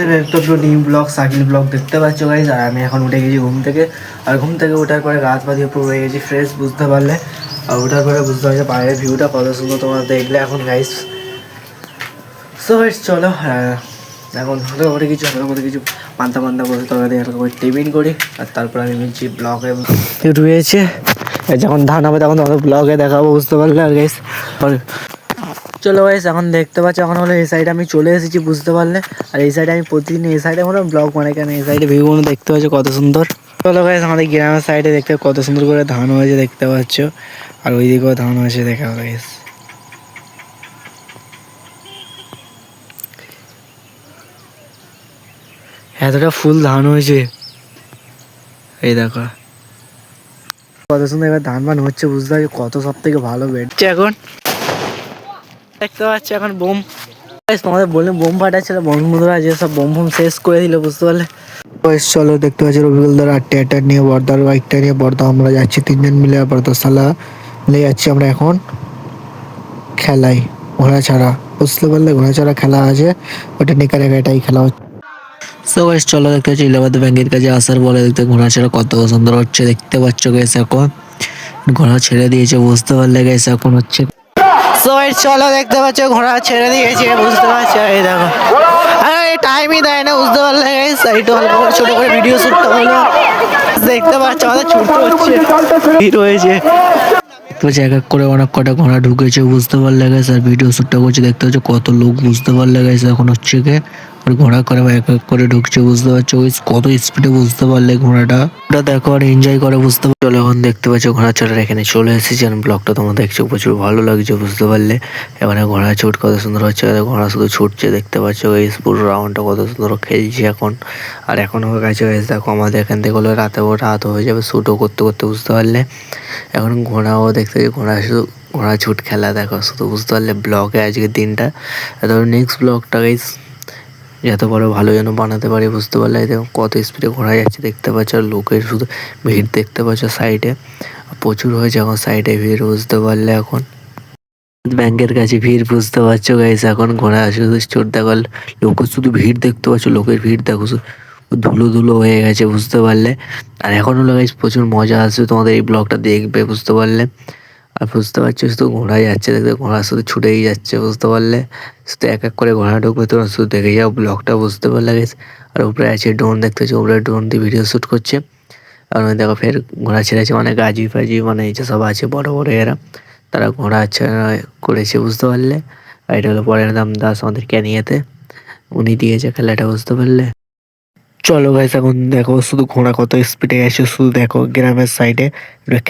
একটা new blog Sakil blog দেখতে পাচ্ছ গাইজ। আর আমি এখন উঠে গেছি ঘুম থেকে, আর ঘুম থেকে ওঠার পরে রাত বাদিয়ে পুরো হয়ে গেছি ফ্রেশ, বুঝতে পারলে। আর ওঠার পরে বুঝতে পারছে বাইরের ভিউটা কত সুন্দর তোমরা দেখলে এখন গাইজ। সো গাইজ চলো এখন মোটামুটি কিছু পান্তা বসে তরকারি হালকা করে টিফিন করি, আর তারপর আমি মিলছি ব্লগে রয়েছে। যখন ধান হবে তখন তোমাদের ব্লগে দেখাবো, বুঝতে পারলে। আর গাইজ চলো গাইস, এখন দেখতে পাচ্ছ এখন হলো এই সাইডে আমি চলে এসেছি, বুঝতে পারলে। আর এই সাইডে আমি প্রতিদিন এই সাইডে হলো ব্লগ বানাই, কেন এই সাইডে ভিউগুলো দেখতে পাচ্ছ কত সুন্দর। চলো গাইস, আমাদের গ্রামের সাইডে দেখতে কত সুন্দর করে ধান হয়েছে দেখতে পাচ্ছ, আর ওই দিকেও ধান হয়েছে দেখা গাইস। এতটা ফুল ধান হয়েছে, এই দেখো কত সুন্দর এবার ধান বান হচ্ছে, বুঝতে পারছি কত সব থেকে ভালো বেড়ছে। এখন দেখতে পাচ্ছ এখন বোম, তোমাদের বললাম বোম ফাটাচ্ছিল, বন্ধুরা যে সব বোম শেষ করে দিল, বুঝতে পারলে। চলো দেখতে পাচ্ছি রবিকুলদার আটটা নিয়ে বর্দার বাইকটা নিয়ে বর্দা আমরা যাচ্ছি তিনজন মিলে, আর বর্দা সালা মিলে যাচ্ছি আমরা এখন খেলাই ঘোড়া ছাড়া, বুঝতে পারলে। ঘোড়া ছাড়া খেলা আছে, ওটা নিয়ে এটাই খেলা হচ্ছে। সো গাইস চলো দেখতে পাচ্ছি ইলাহাবাদ ব্যাংকের কাছে আসার বলে দেখতে ঘোড়া ছাড়া কত সুন্দর হচ্ছে দেখতে পাচ্ছ গাইস। এখন ঘোড়া ছেড়ে দিয়েছে, বুঝতে পারলে গাইস। এখন হচ্ছে সো গাইস চলো দেখতে পাচ্ছ ঘোড়া ছেড়ে দিয়েছে, বুঝতে পারছো। এই দেখো টাইমই দেয় না, বুঝতে পারলে গাইস। একটু অল্প করে ছোট করে ভিডিও শুটটা হলো, দেখতে পাচ্ছ আমাদের ছুটতে হচ্ছে, ভিড় হয়েছে। এক এক করে অনেক কটা ঘোড়া ঢুকেছে, বুঝতে পারলে গাইস। আর ভিডিও শুটটা করছে, দেখতে পাচ্ছ কত লোক, বুঝতে পারলে গাইস। এখন হচ্ছে কে আর ঘোড়া করে এক এক করে ঢুকছে, বুঝতে পারছো কত স্পিডে, বুঝতে পারলে। ঘোড়াটা দেখো আর এনজয় করে, বুঝতে পারছো। এখন দেখতে পাচ্ছ ঘোড়া চড়ার এখানে চলে এসেছি, আর ব্লগটা তোমরা দেখছো প্রচুর ভালো লাগছে, বুঝতে পারলে। এখানে ঘোড়া ছুট কত সুন্দর হচ্ছে, ঘোড়া শুধু ছুটছে দেখতে পাচ্ছ গাইস। পুরো রাউন্ডটা কত সুন্দর খেলছে এখন। আর এখন হয়ে গেছে গাইস, দেখো আমাদের এখান থেকে হলো রাত হয়ে যাবে শুটও করতে করতে, বুঝতে পারলে। এখন ঘোড়াও দেখতে শুধু ঘোড়া ছুট খেলা দেখো শুধু, বুঝতে পারলে। ব্লগে আজকের দিনটা নেক্সট ব্লগটা গাইস যত বড় ভালো যেন বানাতে পারি, বুঝতে পারলে। দেখো কত স্পিডে ঘোড়া যাচ্ছে দেখতে পাচ্ছ, আর লোকের শুধু ভিড় দেখতে পাচ্ছ সাইডে প্রচুর হয়েছে এখন সাইডে ভিড়, বুঝতে পারলে। এখন ব্যাংকের কাছে ভিড়, বুঝতে পারছো গাইস। এখন ঘোড়া শুধু চোট দেখো, লোক শুধু ভিড় দেখতে পাচ্ছ, লোকের ভিড় দেখো ধুলো ধুলো হয়ে গেছে, বুঝতে পারলে। আর এখন হলো গাইস প্রচুর মজা আসবে, তোমাদের এই ব্লগটা দেখবে, বুঝতে পারলে। আর বুঝতে পারছো শুধু ঘোড়া যাচ্ছে দেখতে, ঘোড়া শুধু ছুটেই যাচ্ছে, বুঝতে পারলে। শুধু এক এক করে ঘোড়া ঢুকবে, তোমরা শুধু দেখে যাও ব্লগটা, বুঝতে পারলে গাইস। আর উপরে আছে ড্রোন দেখতে পাচ্ছি, উপরে ড্রোন দিয়ে ভিডিও শ্যুট করছে। আর দেখো ফের ঘোড়া ছেড়েছে, মানে গাজি ফাজি মানে এই যে সব আছে বড় বড় এরা, তারা ঘোড়া করেছে, বুঝতে পারলে। আর এটা হলো পরের দাম দাস আমাদের ক্যানিয়াতে, উনি দিয়েছে খেলাটা, বুঝতে পারলে। চলো গাইস, এখন দেখো শুধু ঘোড়া কত স্পিডে গেছে, শুধু দেখো গ্রামের সাইডে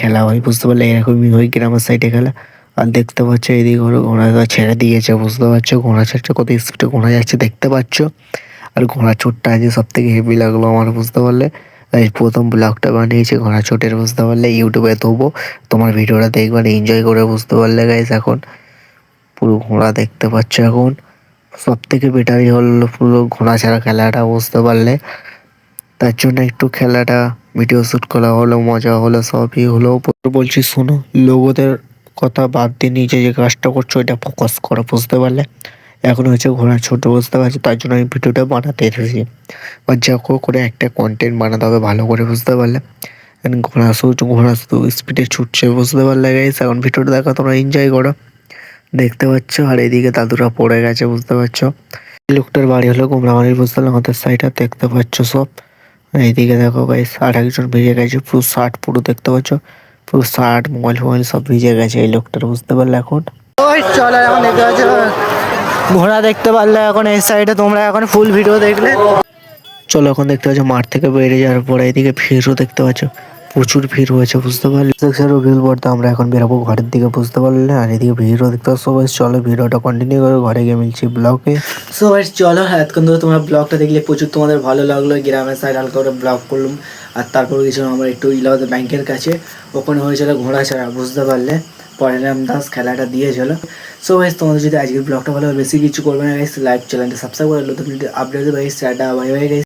খেলা হয়, বুঝতে পারলে। এরকমই হয় গ্রামের সাইডে খেলা। আর দেখতে পাচ্ছ এদিকে ঘোড়া ছেড়ে দিয়েছে, বুঝতে পারছো। ঘোড়া ছাড়ছে কত স্পিডে ঘোড়া যাচ্ছে দেখতে পাচ্ছ। আর ঘোড়া চোটটা আছে সব থেকে হেভি লাগলো আমার, বুঝতে পারলে। এই প্রথম ব্লগটা বানিয়েছে ঘোড়া চোটের, বুঝতে পারলে। ইউটিউবে দেবো, তোমার ভিডিওটা দেখবে এনজয় করে, বুঝতে পারলে গাইস। এখন পুরো ঘোড়া দেখতে পাচ্ছ, এখন সব থেকে বেটারই হলো পুরো ঘোড়া ছাড়া খেলাটা, বুঝতে পারলে। তার জন্য একটু খেলাটা ভিডিও শ্যুট করা হলো, মজা হলো, সবই হলো। বলছি শোনো, লোগোদের কথা বাদ দিয়ে নিজে যে কাজটা করছো এটা ফোকাস করো, বুঝতে পারলে। এখন হচ্ছে ঘোড়া ছোট, বুঝতে পারছি, তার জন্য আমি ভিডিওটা বানাতে এসেছি। বা যা করে একটা কন্টেন্ট বানাতে হবে ভালো করে, বুঝতে পারলে। ঘোড়া শুধু স্পিডে ছুটছে, বুঝতে পারলে গাইস। এখন ভিডিওটা দেখো, তোমরা এনজয় করো, দেখতে পাচ্ছ। আর এদিকে দাদুরা পড়ে গেছে, বুঝতে পারছো। লোকটার বাড়ি হলো কুমড়ামারি, বুঝতে পারলে। আমাদের সাইডটা দেখতে পাচ্ছ সব। এইদিকে দেখো গাইস, আর একজন ভিজে গেছে পুরো শার্ট, পুরো দেখতে পাচ্ছ পুরো শার্ট মোবাইল ফোবাইল সব ভিজে গেছে এই লোকটার, বুঝতে পারলে। এখন চলো এখন দেখতে পাচ্ছ ঘোড়া দেখতে পারলে, এখন এই সাইডে তোমরা এখন ফুল ভিডিও দেখলে। চলো এখন দেখতে পাচ্ছ মাঠ থেকে বেরিয়ে যাওয়ার পরে এদিকে ভিড়ও দেখতে পাচ্ছ, প্রচুর ভিড় হয়েছে, বুঝতে পারলে। ভিড় পড়তে আমরা এখন বেরোবো ঘরের দিকে, বুঝতে পারলে। আর এদিকে ভিড়ও দেখতে পাচ্ছ। চলো ভিডিওটা কন্টিনিউ করো, ঘরে গিয়ে মিলছি ব্লগে। সো গাইস চলো, এতক্ষণ ধরে তোমরা ব্লগটা দেখলে প্রচুর তোমাদের ভালো লাগলো। গ্রামের সাইড হালকা করে ব্লগ করলাম, আর তারপর গেছিলাম আমরা একটু ইলাহাবাদ ব্যাংকের কাছে, ওখানে হয়েছিল ঘোড়া ছাড়া, বুঝতে পারলে। পরেরাম দাস খেলাটা দিয়েছিল। সো গাইস তোমাদের যদি আজকের ব্লগটা ভালো হয়, বেশি কিছু করবে না গাইস, লাইক চ্যানেলটা সাবস্ক্রাইব করে নতুন update guys, tata bye bye guys.